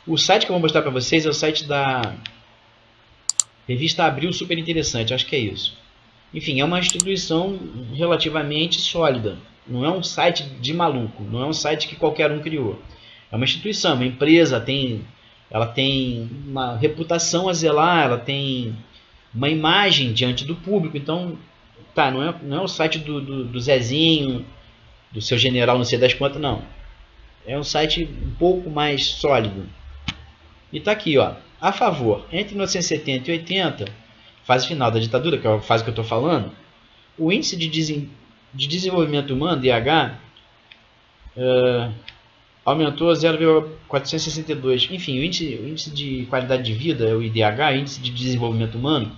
O site que eu vou mostrar para vocês é o site da Revista Abril, super interessante, acho que é isso. Enfim, é uma instituição relativamente sólida. Não é um site de maluco, não é um site que qualquer um criou. É uma instituição, uma empresa, ela tem uma reputação a zelar, ela tem uma imagem diante do público. Então, tá, não é o site do Zezinho, do seu general não sei das quantas, não. É um site um pouco mais sólido. E tá aqui, ó. A favor, entre 1970 e 80, fase final da ditadura, que é a fase que eu estou falando, o índice de desenvolvimento humano, DH, aumentou a 0,462. Enfim, o índice de qualidade de vida, o IDH, o índice de desenvolvimento humano,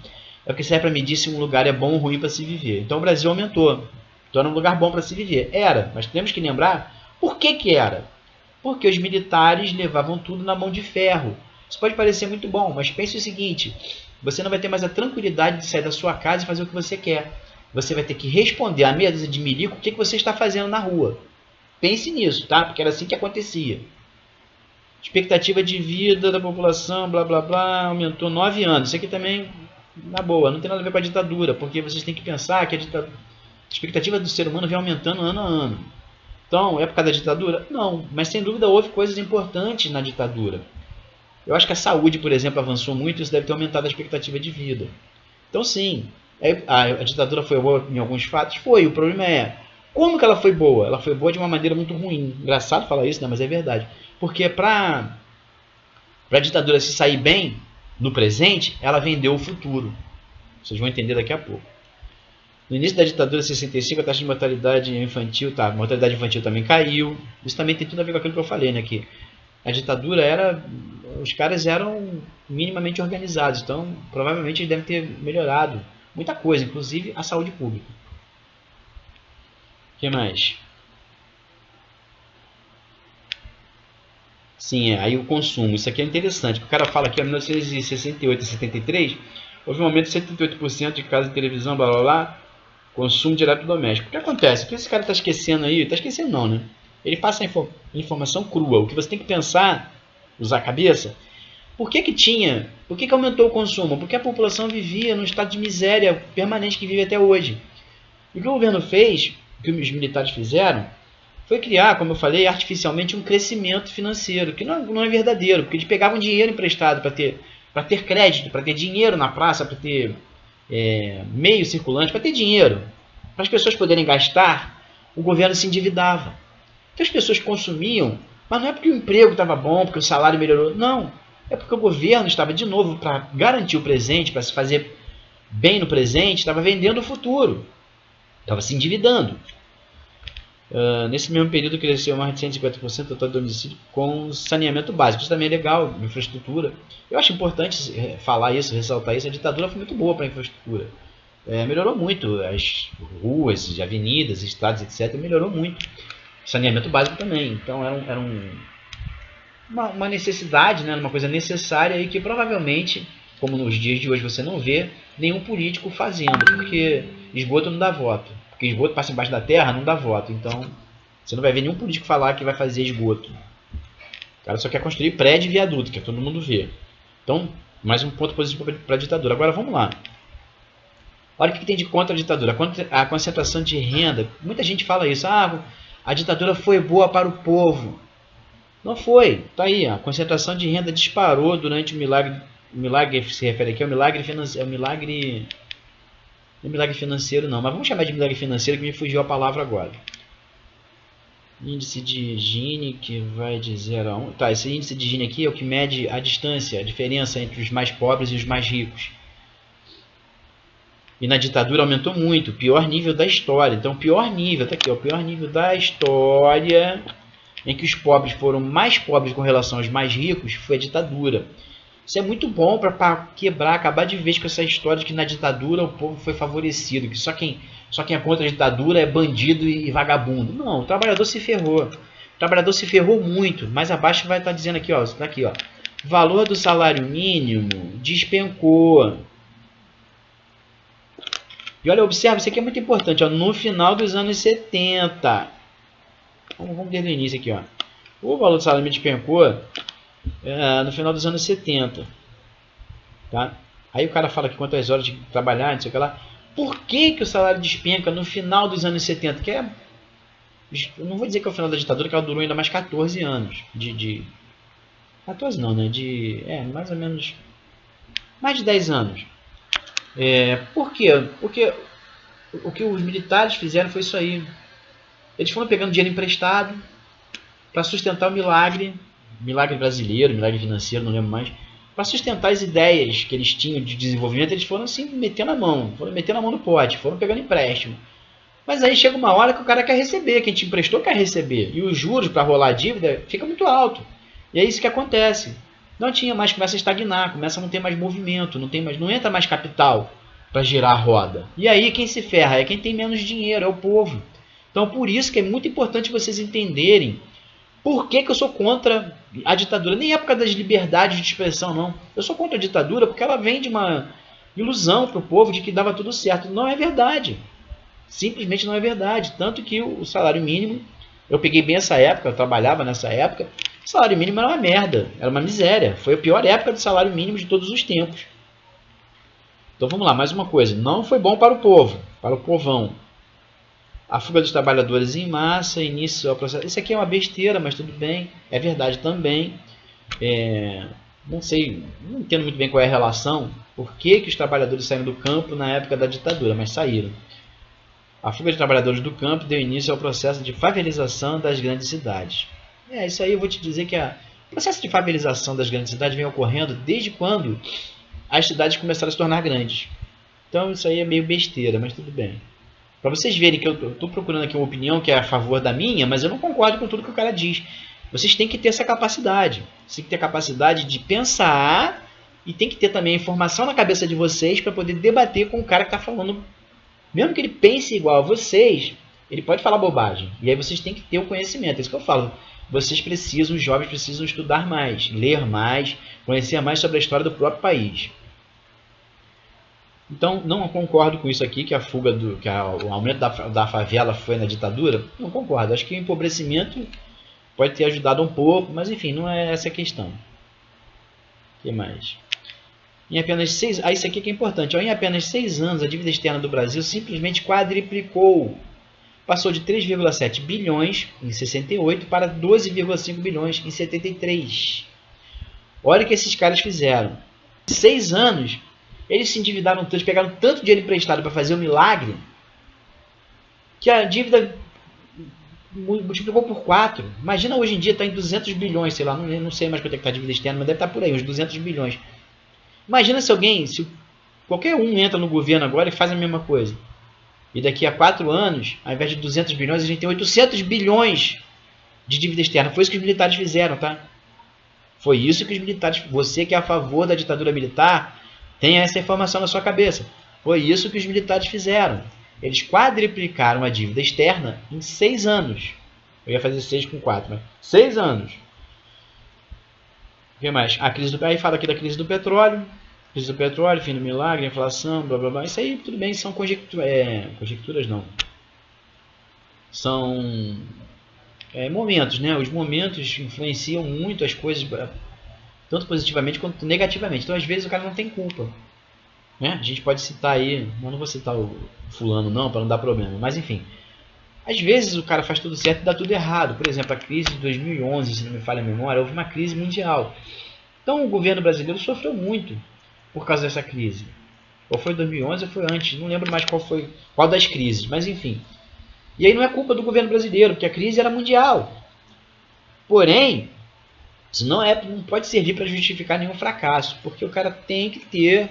é o que serve para medir se um lugar é bom ou ruim para se viver. Então o Brasil aumentou. Então era um lugar bom para se viver. Era, mas temos que lembrar por que era. Porque os militares levavam tudo na mão de ferro. Isso pode parecer muito bom, mas pense o seguinte: você não vai ter mais a tranquilidade de sair da sua casa e fazer o que você quer. Você vai ter que responder à meia dúzia de milico o que você está fazendo na rua. Pense nisso, tá? Porque era assim que acontecia. Expectativa de vida da população, blá blá blá, aumentou 9 anos. Isso aqui também, na boa, não tem nada a ver com a ditadura, porque vocês têm que pensar que a expectativa do ser humano vem aumentando ano a ano. Então, é por causa da ditadura? Não, mas sem dúvida houve coisas importantes na ditadura. Eu acho que a saúde, por exemplo, avançou muito, isso deve ter aumentado a expectativa de vida. Então, sim, a ditadura foi boa em alguns fatos? Foi. O problema é, como que ela foi boa? Ela foi boa de uma maneira muito ruim. Engraçado falar isso, né? Mas é verdade. Porque para a ditadura se sair bem no presente, ela vendeu o futuro. Vocês vão entender daqui a pouco. No início da ditadura, 65, a taxa de mortalidade infantil, tá, a mortalidade infantil também caiu. Isso também tem tudo a ver com aquilo que eu falei, né? Que a ditadura os caras eram minimamente organizados, então provavelmente eles devem ter melhorado muita coisa, inclusive a saúde pública. O que mais? Sim, aí o consumo. Isso aqui é interessante. O cara fala que em 1968 e 73 houve um aumento de 78% de casa de televisão, blá blá blá, consumo direto doméstico. O que acontece? O que esse cara está esquecendo aí? Está esquecendo não, né? Ele passa a informação crua. O que você tem que pensar, usar a cabeça, por que aumentou o consumo? Porque a população vivia num estado de miséria permanente que vive até hoje. E o que o governo fez, o que os militares fizeram, foi criar, como eu falei, artificialmente um crescimento financeiro, que não é verdadeiro, porque eles pegavam dinheiro emprestado para ter crédito, para ter dinheiro na praça, para ter meio circulante, para ter dinheiro. Para as pessoas poderem gastar, o governo se endividava. Então as pessoas consumiam, mas não é porque o emprego estava bom, porque o salário melhorou, não. É porque o governo estava, de novo, para garantir o presente, para se fazer bem no presente, estava vendendo o futuro. Estava se endividando. Nesse mesmo período cresceu mais de 150% o total de domicílio com saneamento básico. Isso também é legal, infraestrutura. Eu acho importante falar isso, ressaltar isso. A ditadura foi muito boa para a infraestrutura. Melhorou muito as ruas, avenidas, estradas, etc. Melhorou muito. Saneamento básico também. Então era uma necessidade, né? Uma coisa necessária e que provavelmente, como nos dias de hoje você não vê nenhum político fazendo, porque esgoto não dá voto. Porque esgoto passa embaixo da terra, não dá voto. Então, você não vai ver nenhum político falar que vai fazer esgoto. O cara só quer construir prédio e viaduto, que todo mundo vê. Então, mais um ponto positivo para a ditadura. Agora, vamos lá. Olha o que tem de contra a ditadura. A concentração de renda. Muita gente fala isso. A ditadura foi boa para o povo. Não foi. Tá aí. A concentração de renda disparou durante o milagre. O milagre se refere aqui ao milagre financeiro. Não é milagre financeiro não, mas vamos chamar de milagre financeiro que me fugiu a palavra agora. Índice de Gini que vai de 0 a 1. Tá, esse índice de Gini aqui é o que mede a distância, a diferença entre os mais pobres e os mais ricos. E na ditadura aumentou muito, pior nível da história. Então, pior nível, tá aqui, o pior nível da história em que os pobres foram mais pobres com relação aos mais ricos foi a ditadura. Isso é muito bom para acabar de vez com essa história de que na ditadura o povo foi favorecido, que só quem é contra a ditadura é bandido e vagabundo. Não, o trabalhador se ferrou. O trabalhador se ferrou muito. Mais abaixo vai estar dizendo aqui, ó, tá aqui, ó. Valor do salário mínimo despencou. E olha, observa, isso aqui é muito importante, ó, no final dos anos 70. Vamos desde o início aqui, ó. O valor do salário mínimo despencou no final dos anos 70. Tá? Aí o cara fala que quantas horas de trabalhar, não sei o que lá. Por que, que o salário despenca no final dos anos 70? Que é, eu não vou dizer que é o final da ditadura, que ela durou ainda mais 14 anos. 14 não, né? Mais ou menos. Mais de 10 anos. Por quê? Porque o que os militares fizeram foi isso aí. Eles foram pegando dinheiro emprestado para sustentar o milagre brasileiro, milagre financeiro, não lembro mais. Para sustentar as ideias que eles tinham de desenvolvimento, eles foram assim metendo a mão, no pote, foram pegando empréstimo. Mas aí chega uma hora que o cara quer receber, quem te emprestou quer receber, e os juros para rolar a dívida fica muito alto. E é isso que acontece. Não tinha mais, começa a estagnar, começa a não ter mais movimento, não entra mais capital para girar a roda. E aí quem se ferra é quem tem menos dinheiro, é o povo. Então por isso que é muito importante vocês entenderem por que eu sou contra a ditadura. Nem época das liberdades de expressão, não. Eu sou contra a ditadura porque ela vem de uma ilusão para o povo de que dava tudo certo. Não é verdade. Simplesmente não é verdade. Tanto que o salário mínimo, eu peguei bem essa época, eu trabalhava nessa época, o salário mínimo era uma merda, era uma miséria. Foi a pior época de salário mínimo de todos os tempos. Então vamos lá, mais uma coisa. Não foi bom para o povo, para o povão. A fuga dos trabalhadores em massa, início ao processo. Isso aqui é uma besteira, mas tudo bem. É verdade também. Não sei, não entendo muito bem qual é a relação. Por que os trabalhadores saíram do campo na época da ditadura, mas saíram. A fuga de trabalhadores do campo deu início ao processo de favelização das grandes cidades. Isso aí eu vou te dizer que o processo de favelização das grandes cidades vem ocorrendo desde quando as cidades começaram a se tornar grandes. Então isso aí é meio besteira, mas tudo bem. Para vocês verem que eu estou procurando aqui uma opinião que é a favor da minha, mas eu não concordo com tudo que o cara diz. Vocês têm que ter essa capacidade. Vocês têm que ter a capacidade de pensar e tem que ter também a informação na cabeça de vocês para poder debater com o cara que está falando. Mesmo que ele pense igual a vocês, ele pode falar bobagem. E aí vocês têm que ter o conhecimento. É isso que eu falo. Vocês precisam, os jovens precisam estudar mais, ler mais, conhecer mais sobre a história do próprio país. Então, não concordo com isso aqui, que a fuga, o aumento da favela foi na ditadura. Não concordo. Acho que o empobrecimento pode ter ajudado um pouco, mas enfim, não é essa a questão. O que mais? Em apenas 6... isso aqui que é importante. Em apenas 6 anos, a dívida externa do Brasil simplesmente quadriplicou. Passou de 3,7 bilhões em 68 para 12,5 bilhões em 73. Olha o que esses caras fizeram. Em 6 anos... eles se endividaram tanto, pegaram tanto dinheiro emprestado para fazer um milagre, que a dívida multiplicou por 4. Imagina hoje em dia está em 200 bilhões, sei lá, não sei mais quanto é que está a dívida externa, mas deve estar por aí, uns 200 bilhões. Imagina se qualquer um entra no governo agora e faz a mesma coisa. E daqui a 4 anos, ao invés de 200 bilhões, a gente tem 800 bilhões de dívida externa. Foi isso que os militares fizeram, tá? Foi isso que os militares... Você que é a favor da ditadura militar... tenha essa informação na sua cabeça. Foi isso que os militares fizeram. Eles quadriplicaram a dívida externa em 6 anos. Eu ia fazer 6 com 4, mas 6 anos. O que mais? Aí fala aqui da crise do petróleo. Crise do petróleo, fim do milagre, inflação, blá blá blá. Isso aí tudo bem, são conjecturas não. São momentos, né? Os momentos influenciam muito as coisas, tanto positivamente quanto negativamente. Então, às vezes, o cara não tem culpa. Né? A gente pode citar aí, eu não vou citar o fulano não, para não dar problema, mas enfim. Às vezes o cara faz tudo certo e dá tudo errado. Por exemplo, a crise de 2011, se não me falha a memória, houve uma crise mundial. Então, o governo brasileiro sofreu muito por causa dessa crise. Ou foi 2011 ou foi antes, não lembro mais qual das crises, mas enfim. E aí não é culpa do governo brasileiro, porque a crise era mundial. Porém, isso não pode servir para justificar nenhum fracasso, porque o cara tem que ter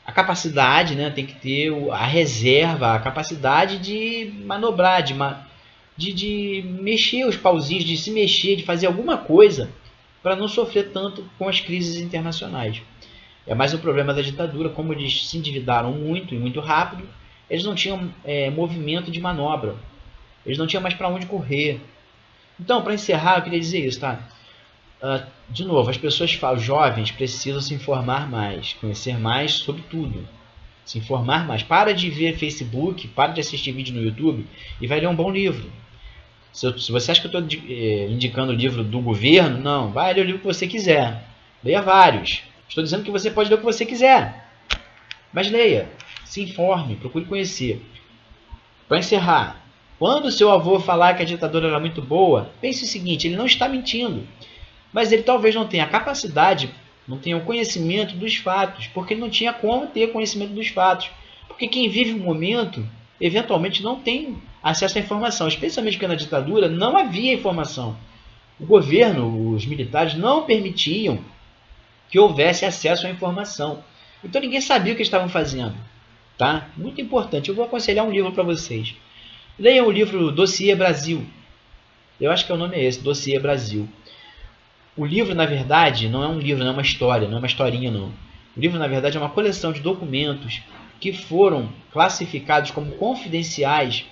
a capacidade, né? Tem que ter a reserva, a capacidade de manobrar, de mexer os pauzinhos, de se mexer, de fazer alguma coisa para não sofrer tanto com as crises internacionais. É mais um problema da ditadura, como eles se endividaram muito e muito rápido, eles não tinham movimento de manobra, eles não tinham mais para onde correr. Então, para encerrar, eu queria dizer isso, tá? De novo, as pessoas falam, jovens precisam se informar mais, conhecer mais sobre tudo, se informar mais. Para de ver Facebook, para de assistir vídeo no YouTube e vai ler um bom livro. Se você acha que eu estou indicando o livro do governo, não. Vai ler o livro que você quiser. Leia vários. Estou dizendo que você pode ler o que você quiser. Mas leia. Se informe. Procure conhecer. Para encerrar. Quando seu avô falar que a ditadura era muito boa, pense o seguinte, ele não está mentindo. Mas ele talvez não tenha a capacidade, não tenha o conhecimento dos fatos, porque ele não tinha como ter conhecimento dos fatos. Porque quem vive o momento, eventualmente não tem acesso à informação, especialmente porque na ditadura não havia informação. O governo, os militares não permitiam que houvesse acesso à informação. Então ninguém sabia o que estavam fazendo. Tá? Muito importante. Eu vou aconselhar um livro para vocês. Leiam o livro Dossiê Brasil. Eu acho que o nome é esse, Dossiê Brasil. O livro, na verdade, não é um livro, não é uma história, não é uma historinha, não. O livro, na verdade, é uma coleção de documentos que foram classificados como confidenciais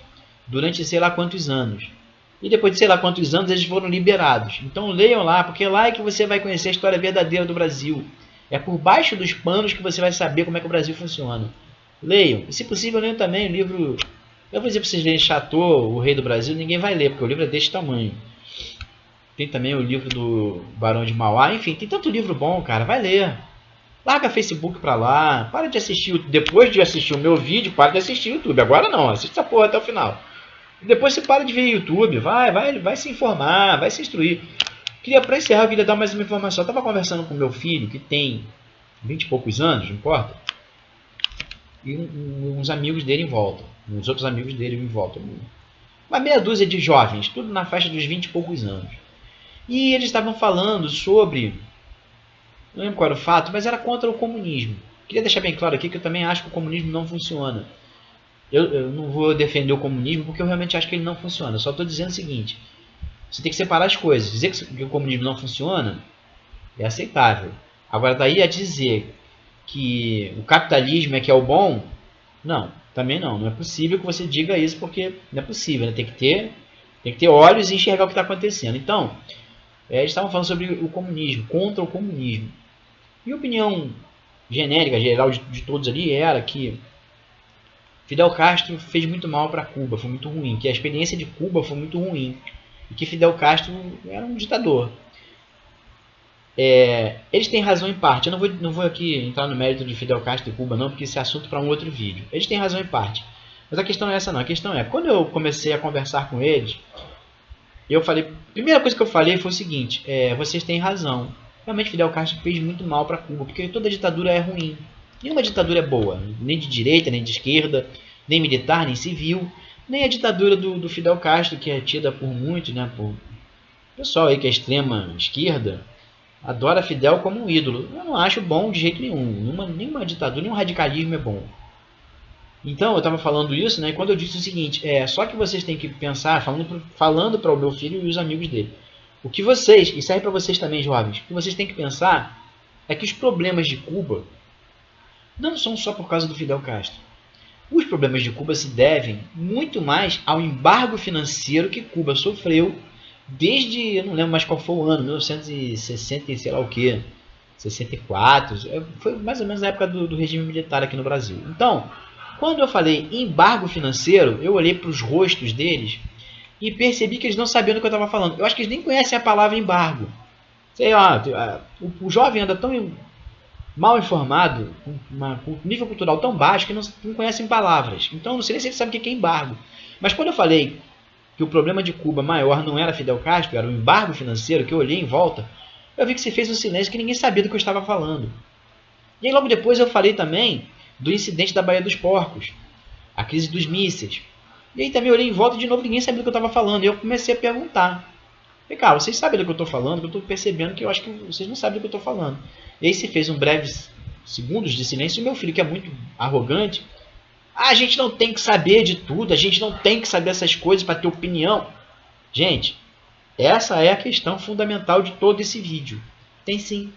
durante sei lá quantos anos. E depois de sei lá quantos anos, eles foram liberados. Então leiam lá, porque lá é que você vai conhecer a história verdadeira do Brasil. É por baixo dos panos que você vai saber como é que o Brasil funciona. Leiam. E se possível, leiam também o livro... Eu vou dizer para vocês lerem Chateau, O Rei do Brasil, ninguém vai ler, porque o livro é desse tamanho. Tem também o livro do Barão de Mauá. Enfim, tem tanto livro bom, cara. Vai ler. Larga Facebook pra lá. Para de assistir. Depois de assistir o meu vídeo, para de assistir o YouTube. Agora não. Assiste essa porra até o final. Depois você para de ver YouTube. Vai se informar. Vai se instruir. Pra encerrar, eu queria dar mais uma informação. Eu estava conversando com meu filho, que tem 20 e poucos anos, não importa. E uns amigos dele em volta. Uns outros amigos dele em volta. Uma meia dúzia de jovens. Tudo na faixa dos 20 e poucos anos. E eles estavam falando sobre, não lembro qual era o fato, mas era contra o comunismo. Queria deixar bem claro aqui que eu também acho que o comunismo não funciona. Eu não vou defender o comunismo porque eu realmente acho que ele não funciona. Eu só estou dizendo o seguinte, você tem que separar as coisas. Dizer que o comunismo não funciona é aceitável. Agora daí a dizer que o capitalismo é que é o bom, não, também não. Não é possível que você diga isso porque não é possível. Né? Tem que ter olhos e enxergar o que está acontecendo. Então... eles estavam falando sobre o comunismo, contra o comunismo. E a opinião genérica, geral de todos ali era que Fidel Castro fez muito mal para Cuba, foi muito ruim, que a experiência de Cuba foi muito ruim, e que Fidel Castro era um ditador. Eles têm razão em parte, eu não vou aqui entrar no mérito de Fidel Castro e Cuba não, porque esse é assunto para um outro vídeo. Eles têm razão em parte, mas a questão não é essa não, a questão é, quando eu comecei a conversar com eles, eu falei, a primeira coisa que eu falei foi o seguinte, vocês têm razão. Realmente Fidel Castro fez muito mal para Cuba, porque toda ditadura é ruim. Nenhuma ditadura é boa, nem de direita, nem de esquerda, nem militar, nem civil. Nem a ditadura do Fidel Castro, que é tida por muitos, né, por pessoal aí que é extrema esquerda, adora Fidel como um ídolo. Eu não acho bom de jeito nenhum. Nenhuma ditadura, nenhum radicalismo é bom. Então, eu estava falando isso, né? E quando eu disse o seguinte, só que vocês têm que pensar, falando para o meu filho e os amigos dele, o que vocês, e serve para vocês também, jovens, o que vocês têm que pensar é que os problemas de Cuba não são só por causa do Fidel Castro. Os problemas de Cuba se devem muito mais ao embargo financeiro que Cuba sofreu desde, eu não lembro mais qual foi o ano, 1960 e sei lá o que, 64, foi mais ou menos na época do regime militar aqui no Brasil. Então, quando eu falei embargo financeiro, eu olhei para os rostos deles e percebi que eles não sabiam do que eu estava falando. Eu acho que eles nem conhecem a palavra embargo. Sei lá, o jovem anda tão mal informado, com um nível cultural tão baixo, que não conhecem palavras. Então, não sei nem se eles sabem o que é embargo. Mas quando eu falei que o problema de Cuba maior não era Fidel Castro, era o embargo financeiro, que eu olhei em volta, eu vi que se fez um silêncio que ninguém sabia do que eu estava falando. E aí logo depois eu falei também do incidente da Baía dos Porcos, a crise dos mísseis. E aí também eu olhei em volta e de novo ninguém sabia do que eu estava falando. E eu comecei a perguntar. Falei, cara, vocês sabem do que eu estou falando? Que eu estou percebendo que eu acho que vocês não sabem do que eu estou falando. E aí se fez um breve segundos de silêncio e meu filho, que é muito arrogante, a gente não tem que saber de tudo, a gente não tem que saber essas coisas para ter opinião. Gente, essa é a questão fundamental de todo esse vídeo. Tem sim.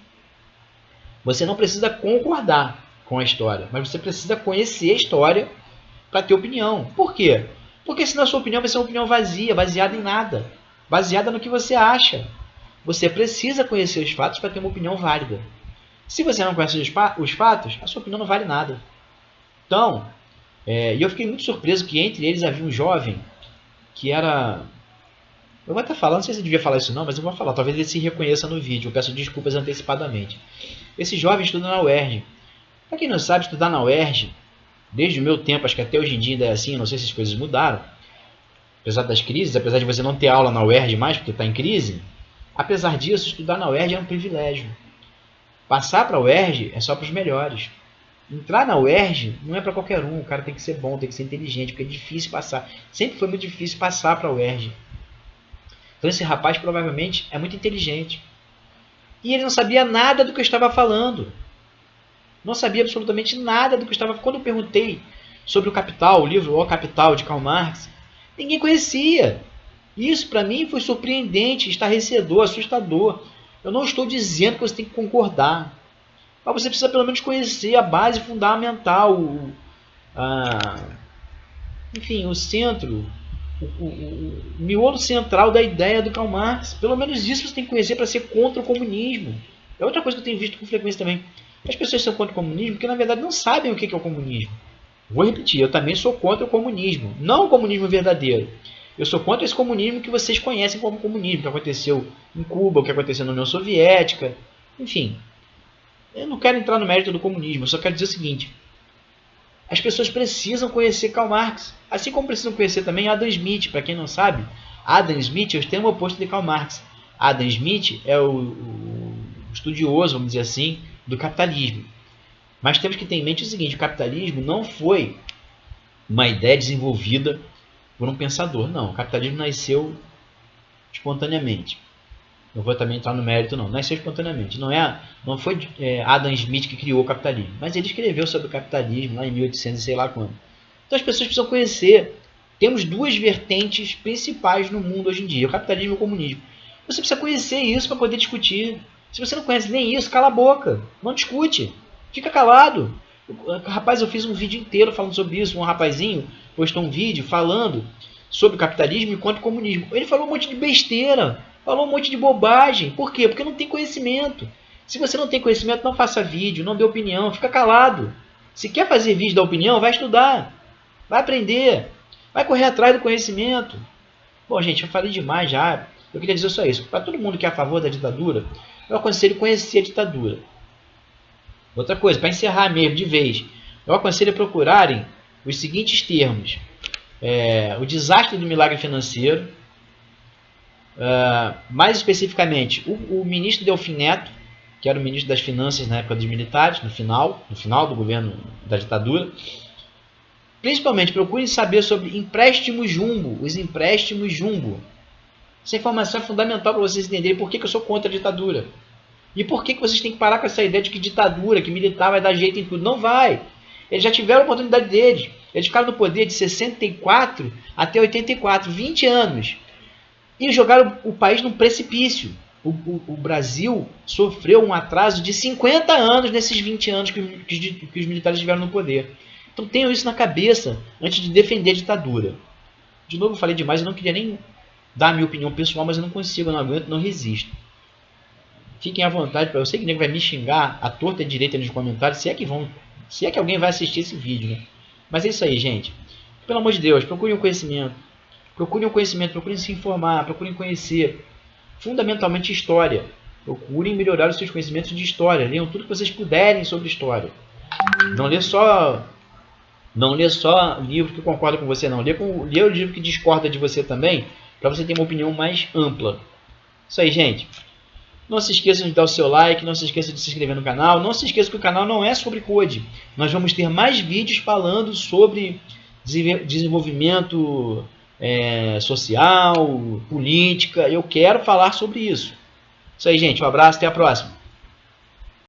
Você não precisa concordar com a história, mas você precisa conhecer a história para ter opinião. Por quê? Porque senão a sua opinião vai ser uma opinião vazia, baseada em nada, baseada no que você acha. Você precisa conhecer os fatos para ter uma opinião válida. Se você não conhece os fatos, a sua opinião não vale nada. Então, e eu fiquei muito surpreso que entre eles havia um jovem que era Eu vou até falar, não sei se eu devia falar isso não, mas eu vou falar. Talvez ele se reconheça no vídeo. Eu peço desculpas antecipadamente. Esse jovem estuda na UERJ. Para quem não sabe, estudar na UERJ, desde o meu tempo, acho que até hoje em dia ainda é assim, não sei se as coisas mudaram. Apesar das crises, apesar de você não ter aula na UERJ mais, porque está em crise, apesar disso, estudar na UERJ é um privilégio. Passar para a UERJ é só para os melhores. Entrar na UERJ não é para qualquer um, o cara tem que ser bom, tem que ser inteligente, porque é difícil passar. Sempre foi muito difícil passar para a UERJ. Então esse rapaz provavelmente é muito inteligente. E ele não sabia nada do que eu estava falando. Não sabia absolutamente nada do que eu estava falando. Quando eu perguntei sobre o Capital, o livro O Capital de Karl Marx, ninguém conhecia. Isso para mim foi surpreendente, estarrecedor, assustador. Eu não estou dizendo que você tem que concordar. Mas você precisa pelo menos conhecer a base fundamental, enfim, o centro, o miolo central da ideia do Karl Marx. Pelo menos isso você tem que conhecer para ser contra o comunismo. É outra coisa que eu tenho visto com frequência também. As pessoas são contra o comunismo porque na verdade não sabem o que é o comunismo. Vou repetir, eu também sou contra o comunismo. Não o comunismo verdadeiro. Eu sou contra esse comunismo que vocês conhecem como comunismo, que aconteceu em Cuba, o que aconteceu na União Soviética, enfim. Eu não quero entrar no mérito do comunismo, eu só quero dizer o seguinte. As pessoas precisam conhecer Karl Marx, assim como precisam conhecer também Adam Smith. Para quem não sabe, Adam Smith é o extremo oposto de Karl Marx. Adam Smith é o estudioso, vamos dizer assim, do capitalismo. Mas temos que ter em mente o seguinte, o capitalismo não foi uma ideia desenvolvida por um pensador, não. O capitalismo nasceu espontaneamente. Não vou também entrar no mérito, não. Nasceu espontaneamente. Não foi Adam Smith que criou o capitalismo, mas ele escreveu sobre o capitalismo lá em 1800 e sei lá quando. Então as pessoas precisam conhecer. Temos duas vertentes principais no mundo hoje em dia, o capitalismo e o comunismo. Você precisa conhecer isso para poder discutir. Se você não conhece nem isso, cala a boca. Não discute. Fica calado. Rapaz, eu fiz um vídeo inteiro falando sobre isso. Um rapazinho postou um vídeo falando sobre o capitalismo e contra o comunismo. Ele falou um monte de besteira. Falou um monte de bobagem. Por quê? Porque não tem conhecimento. Se você não tem conhecimento, não faça vídeo, não dê opinião, fica calado. Se quer fazer vídeo da opinião, vai estudar. Vai aprender. Vai correr atrás do conhecimento. Bom, gente, eu falei demais já. Eu queria dizer só isso. Para todo mundo que é a favor da ditadura, eu aconselho conhecer a ditadura. Outra coisa, para encerrar mesmo de vez, eu aconselho a procurarem os seguintes termos. O desastre do milagre financeiro. Mais especificamente, o ministro Delfim Neto, que era o ministro das Finanças na época dos militares, no final do governo da ditadura. Principalmente, procurem saber sobre empréstimos jumbo, os empréstimos jumbo. Essa informação é fundamental para vocês entenderem por que eu sou contra a ditadura. E por que vocês têm que parar com essa ideia de que ditadura, que militar vai dar jeito em tudo. Não vai. Eles já tiveram a oportunidade deles. Eles ficaram no poder de 64 até 84, 20 anos. E jogaram o país num precipício. O Brasil sofreu um atraso de 50 anos nesses 20 anos que os militares estiveram no poder. Então tenham isso na cabeça antes de defender a ditadura. De novo, eu falei demais, eu não queria nem dar a minha opinião pessoal, mas eu não consigo, eu não aguento, não resisto. Fiquem à vontade, eu sei que ninguém vai me xingar à torta e à direita nos comentários, se é que alguém vai assistir esse vídeo, né? Mas é isso aí, gente. Pelo amor de Deus, procurem o conhecimento. Procurem se informar, procurem conhecer. Fundamentalmente história. Procurem melhorar os seus conhecimentos de história. Leiam tudo que vocês puderem sobre história. Não lê só livro que concorda com você, não. Lê o livro que discorda de você também, para você ter uma opinião mais ampla. Isso aí, gente. Não se esqueçam de dar o seu like, não se esqueçam de se inscrever no canal. Não se esqueçam que o canal não é sobre code. Nós vamos ter mais vídeos falando sobre desenvolvimento social, política. Eu quero falar sobre isso. Isso aí, gente. Um abraço, até a próxima.